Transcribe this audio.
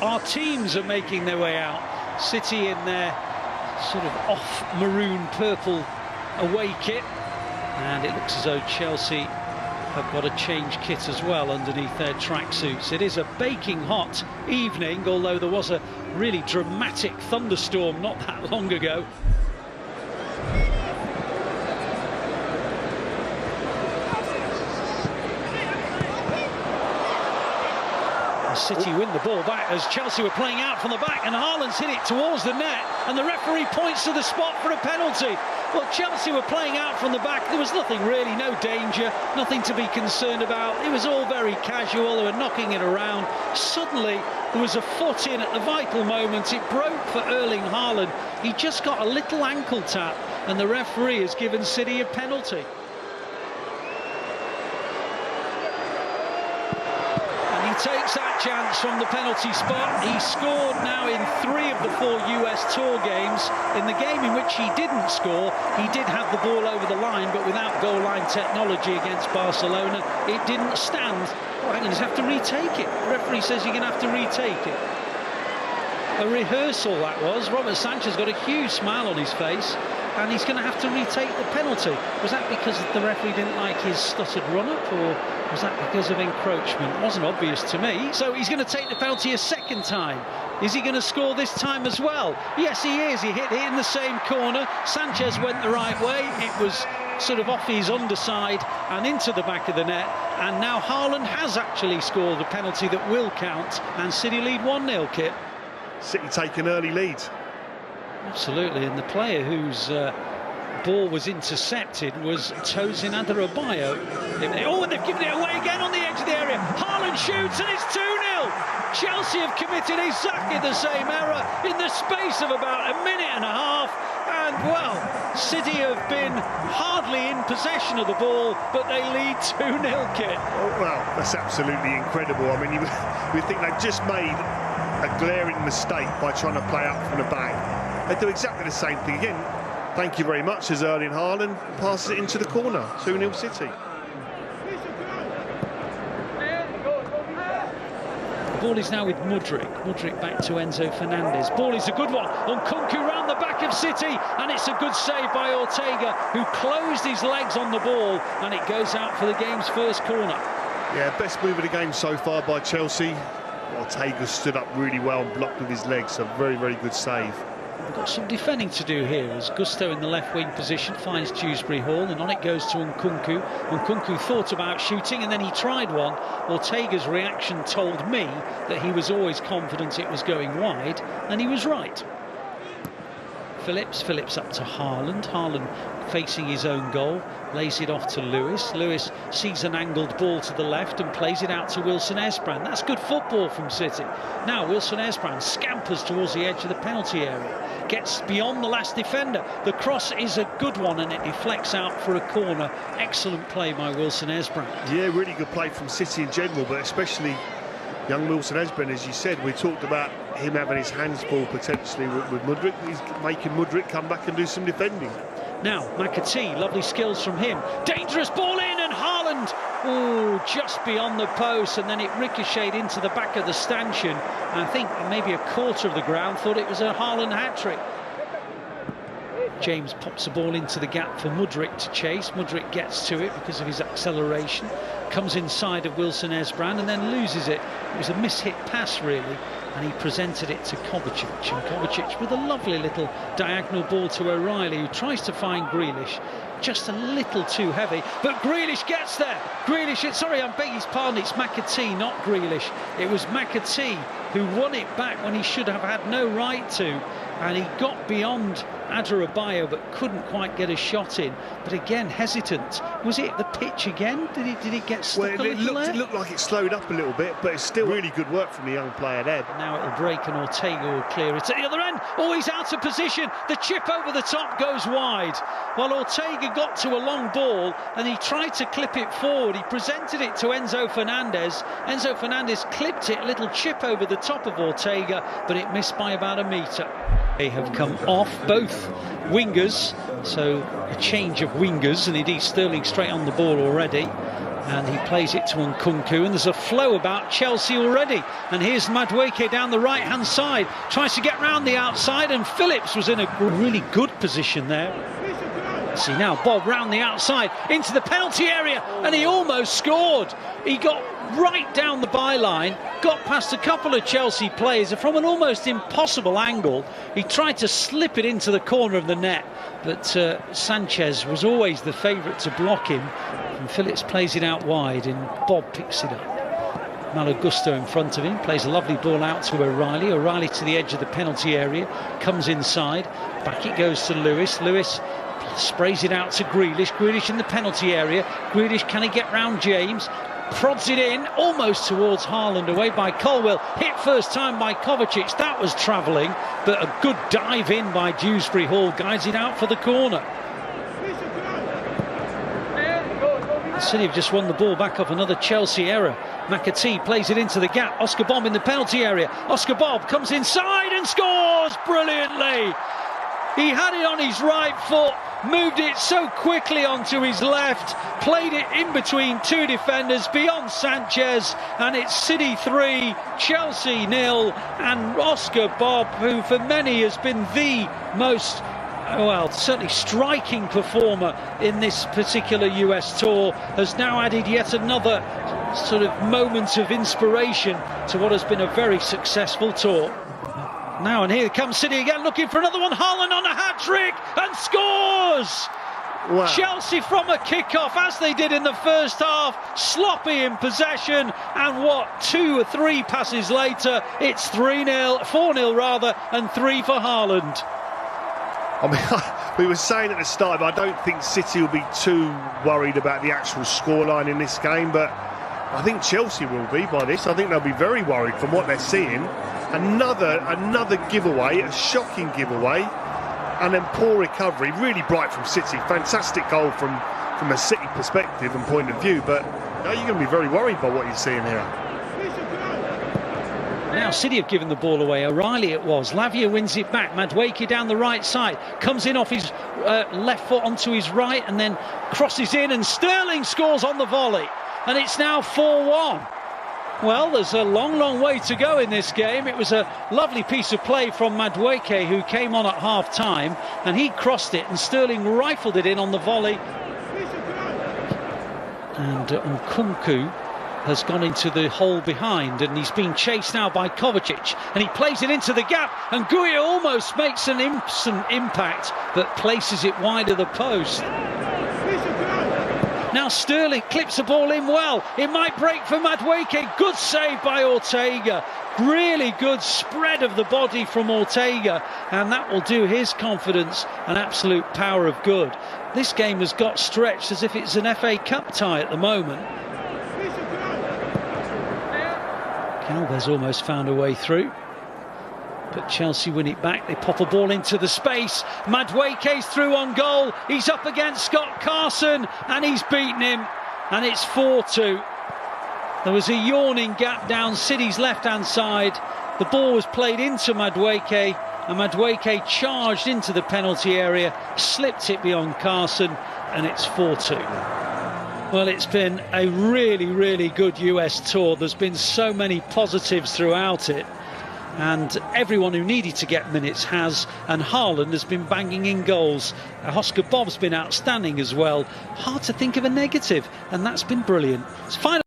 our teams are making their way out. City in their sort of off maroon purple away kit, and it looks as though Chelsea have got a change kit as well underneath their tracksuits. It is a baking hot evening, although there was a really dramatic thunderstorm not that long ago. City win the ball back as Chelsea were playing out from the back, and Haaland's hit it towards the net, and the referee points to the spot for a penalty. Well, Chelsea were playing out from the back. There was nothing really, no danger, nothing to be concerned about. It was all very casual. They were knocking it around. Suddenly, there was a foot in at the vital moment. It broke for Erling Haaland. He just got a little ankle tap, and the referee has given City a penalty. Takes that chance from the penalty spot. He scored now in 3 of the 4 US Tour games. In the game in which he didn't score, he did have the ball over the line, but without goal line technology against Barcelona, it didn't stand. Well, I'm going to have to retake it. The referee says you're going to have to retake it. A rehearsal that was. Robert Sanchez got a huge smile on his face, and he's going to have to retake the penalty. Was that because the referee didn't like his stuttered run-up, or was that because of encroachment? It wasn't obvious to me. So he's going to take the penalty a second time. Is he going to score this time as well? Yes, he is. He hit it in the same corner. Sanchez went the right way. It was sort of off his underside and into the back of the net. And now Haaland has actually scored the penalty that will count, and City lead 1-0, Kit. City take an early lead. Absolutely, and the player whose ball was intercepted was Tosin Adarabioyo. Oh, and they've given it away again on the edge of the area. Haaland shoots, and it's 2-0. Chelsea have committed exactly the same error in the space of about a minute and a half. And, well, City have been hardly in possession of the ball, but they lead 2-0, Kit. Oh, well, that's absolutely incredible. I mean, you think they've just made a glaring mistake by trying to play up from the back. They do exactly the same thing again. Thank you very much as Erling Haaland passes it into the corner. 2-0 City. The ball is now with Mudryk. Mudryk back to Enzo Fernandez. Ball is a good one. Nkunku round the back of City, and it's a good save by Ortega, who closed his legs on the ball, and it goes out for the game's first corner. Yeah, best move of the game so far by Chelsea. Ortega stood up really well and blocked with his legs. A very, very good save. We've got some defending to do here as Gusto in the left wing position finds Dewsbury Hall, and on it goes to Nkunku. Nkunku thought about shooting, and then he tried one. Ortega's reaction told me that he was always confident it was going wide, and he was right. Phillips up to Haaland. Haaland facing his own goal, lays it off to Lewis. Lewis sees an angled ball to the left and plays it out to Wilson Esbrand. That's good football from City. Now Wilson Esbrand scampers towards the edge of the penalty area, gets beyond the last defender. The cross is a good one, and it deflects out for a corner. Excellent play by Wilson Esbrand. Yeah, really good play from City in general, but especially young Wilson Esbrand, as you said. We talked about him having his hands full potentially with Mudryk. He's making Mudryk come back and do some defending. Now, McAtee, lovely skills from him. Dangerous ball in, and Haaland, oh, just beyond the post, and then it ricocheted into the back of the stanchion. I think maybe a quarter of the ground thought it was a Haaland hat-trick. James pops the ball into the gap for Mudryk to chase. Mudryk gets to it because of his acceleration, comes inside of Wilson Esbrand and then loses it. It was a mishit pass, really, and he presented it to Kovacic. And Kovacic with a lovely little diagonal ball to O'Reilly, who tries to find Grealish. Just a little too heavy, but Grealish gets there. Grealish, sorry, I beg his pardon, it's McAtee, not Grealish. It was McAtee who won it back when he should have had no right to, and he got beyond Adarabioyo but couldn't quite get a shot in. But again, hesitant. Was it the pitch again? Did it get stuck a little there? It looked like it slowed up a little bit, but it's still really good work from the young player there. Now it'll break and Ortega will clear it at the other end. Oh, he's out of position. The chip over the top goes wide. Well, Ortega got to a long ball and he tried to clip it forward. He presented it to Enzo Fernandez. Enzo Fernandez clipped it, a little chip over the top of Ortega, but it missed by about a metre. They have come off both wingers, so a change of wingers, and indeed Sterling straight on the ball already. and he plays it to Nkunku, and there's a flow about Chelsea already. And here's Madueke down the right-hand side, tries to get round the outside, and Phillips was in a really good position there. See now Bob round the outside into the penalty area, and he almost scored. He got right down the byline, got past a couple of Chelsea players from an almost impossible angle. He tried to slip it into the corner of the net, but Sanchez was always the favourite to block him, and Phillips plays it out wide, and Bob picks it up. Malo Gusto in front of him, plays a lovely ball out to O'Reilly. O'Reilly to the edge of the penalty area, comes inside, back it goes to Lewis. Lewis sprays it out to Grealish. Grealish in the penalty area. Grealish, can he get round James? Prods it in, almost towards Haaland, away by Colwill. Hit first time by Kovacic. That was travelling, but a good dive in by Dewsbury Hall guides it out for the corner. City have just won the ball back off another Chelsea error. McAtee plays it into the gap. Oscar Bob in the penalty area. Oscar Bob comes inside and scores brilliantly. He had it on his right foot, moved it so quickly onto his left, played it in between two defenders beyond Sanchez, and it's City 3, Chelsea 0, and Oscar Bob, who for many has been the most, well, certainly striking performer in this particular US tour, has now added yet another sort of moment of inspiration to what has been a very successful tour. Now, and here comes City again, looking for another one. Haaland on a hat-trick and scores! Wow. Chelsea from a kick-off, as they did in the first half, sloppy in possession, and what, 2 or 3 passes later, it's 3-0, 4-0 rather, and 3 for Haaland. I mean, we were saying at the start, I don't think City will be too worried about the actual scoreline in this game, but I think Chelsea will be by this. I think they'll be very worried from what they're seeing. Another giveaway, a shocking giveaway, and then poor recovery. Really bright from City. Fantastic goal from a City perspective and point of view, but now you're going to be very worried by what you're seeing here. Now City have given the ball away. O'Reilly it was. Lavia wins it back. Madueke down the right side. Comes in off his left foot onto his right and then crosses in, and Sterling scores on the volley. And it's now 4-1. Well, there's a long way to go in this game. It was a lovely piece of play from Madueke, who came on at half-time, and he crossed it, and Sterling rifled it in on the volley. And Nkunku has gone into the hole behind, and he's being chased now by Kovacic, and he plays it into the gap, and Guia almost makes an instant impact, but places it wide of the post. Now Sterling clips the ball in well. It might break for Madueke. Good save by Ortega. Really good spread of the body from Ortega, and that will do his confidence an absolute power of good. This game has got stretched as if it's an FA Cup tie at the moment. Calver's almost found a way through, but Chelsea win it back. They pop a ball into the space. Madueke's through on goal. He's up against Scott Carson, and he's beaten him, and it's 4-2. There was a yawning gap down City's left-hand side. The ball was played into Madueke, and Madueke charged into the penalty area, slipped it beyond Carson, and it's 4-2. Well, it's been a really good US tour. There's been so many positives throughout it, and everyone who needed to get minutes has, and Haaland has been banging in goals. Oscar Bob's been outstanding as well. Hard to think of a negative, and that's been brilliant. It's final.